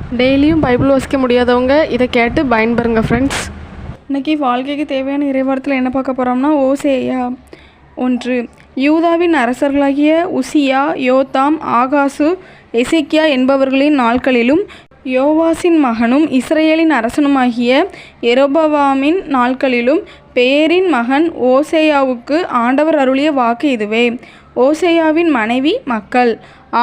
டெய்லியும் பைபிள் வாசிக்க முடியாதவங்க இதை கேட்டு பயன்பெறுங்க ஃப்ரெண்ட்ஸ். இன்றைக்கி வாழ்க்கைக்கு தேவையான இறைவார்த்தையில் என்ன பார்க்க போகிறோம்னா, ஓசேயா 1. யூதாவின் அரசர்களாகிய உசியா, யோதாம், ஆகாசு, எசேக்கியா என்பவர்களின் நாட்களிலும் யோவாசின் மகனும் இஸ்ரேலின் அரசனுமாகிய எரோபவாமின் நாட்களிலும் பேரின் மகன் ஓசேயாவுக்கு ஆண்டவர் அருளிய வாக்கு இதுவே. ஓசேயாவின் மனைவி மக்கள்.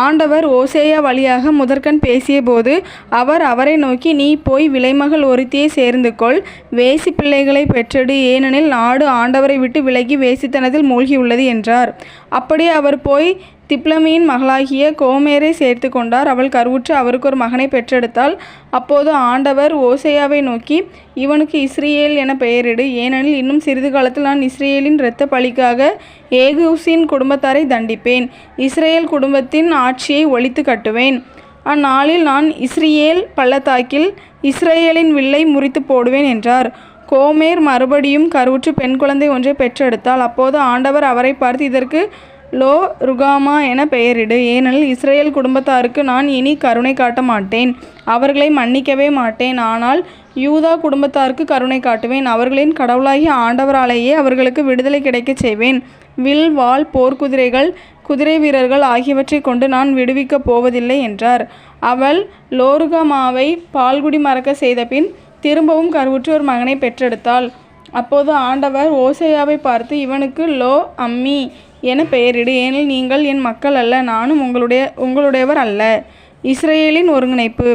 ஆண்டவர் ஓசேயா வழியாக முதற்கண் பேசியபோது அவர் அவரை நோக்கி, நீ போய் விலைமகள் ஒருத்தியை சேர்ந்து கொள், வேசி பிள்ளைகளை பெற்றெடு, ஏனெனில் நாடு ஆண்டவரை விட்டு விலகி வேசித்தனத்தில் மூழ்கியுள்ளது என்றார். அப்படியே அவர் போய் திப்லமியின் மகளாகிய கோமேரை சேர்த்து கொண்டார். அவள் கருவுற்று அவருக்கு ஒரு மகனை பெற்றெடுத்தாள். அப்போது ஆண்டவர் ஓசேயாவை நோக்கி, இவனுக்கு இஸ்ரேல் என பெயரிடு, ஏனெனில் இன்னும் சிறிது காலத்தில் நான் இஸ்ரேலின் இரத்த பழிக்காக ஏகூசின் குடும்பத்தாரை தண்டிப்பேன், இஸ்ரேல் குடும்பத்தின் ஆட்சியை ஒழித்து கட்டுவேன். அந்நாளில் நான் இஸ்ரேல் பள்ளத்தாக்கில் இஸ்ரேலின் வில்லை முறித்து போடுவேன் என்றார். கோமேர் மறுபடியும் கருவுற்று பெண் குழந்தை ஒன்றை பெற்றெடுத்தாள். அப்போது ஆண்டவர் அவரை பார்த்து, இதற்கு லோ ருகாமா என பெயரிடு, ஏனெனில் இஸ்ரேல் குடும்பத்தாருக்கு நான் இனி கருணை காட்ட மாட்டேன், அவர்களை மன்னிக்கவே மாட்டேன், ஆனால் யூதா குடும்பத்தாருக்கு கருணை காட்டுவேன், அவர்களின் கடவுளாகிய ஆண்டவராலேயே அவர்களுக்கு விடுதலை கிடைக்கச் செய்வேன். வில், வாள், போர்க்குதிரைகள், குதிரை வீரர்கள் ஆகியவற்றை கொண்டு நான் விடுவிக்கப் போவதில்லை என்றார். அவள் லோருகாமாவை பால்குடி மறக்க செய்த பின் திரும்பவும் கருவுற்று ஒரு மகனை பெற்றெடுத்தாள். அப்போது ஆண்டவர் ஓசேயாவை பார்த்து, இவனுக்கு லோ அம்மி என பெயரிடு, ஏனில் நீங்கள் என் மக்கள் அல்ல, நானும் உங்களுடையவர் அல்ல, இஸ்ரேலின் ஒருங்கிணைப்பு.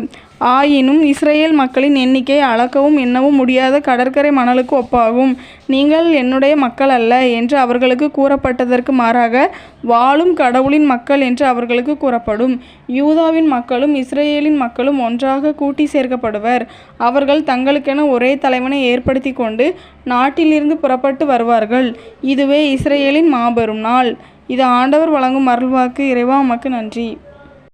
ஆயினும் இஸ்ரேல் மக்களின் எண்ணிக்கை அளக்கவும் எண்ணவும் முடியாத கடற்கரை மணலுக்கு ஒப்பாகும். நீங்கள் என்னுடைய மக்கள் அல்ல என்று அவர்களுக்கு கூறப்பட்டதற்கு மாறாக வாழும் கடவுளின் மக்கள் என்று அவர்களுக்கு கூறப்படும். யூதாவின் மக்களும் இஸ்ரேலின் மக்களும் ஒன்றாக கூட்டி சேர்க்கப்படுவர். அவர்கள் தங்களுக்கென ஒரே தலைவனை ஏற்படுத்தி கொண்டு நாட்டிலிருந்து புறப்பட்டு வருவார்கள். இதுவே இஸ்ரேலின் மாபெரும் நாள். இது ஆண்டவர் வழங்கும் அருள்வாக்கு. இறைவா, உமக்கு நன்றி.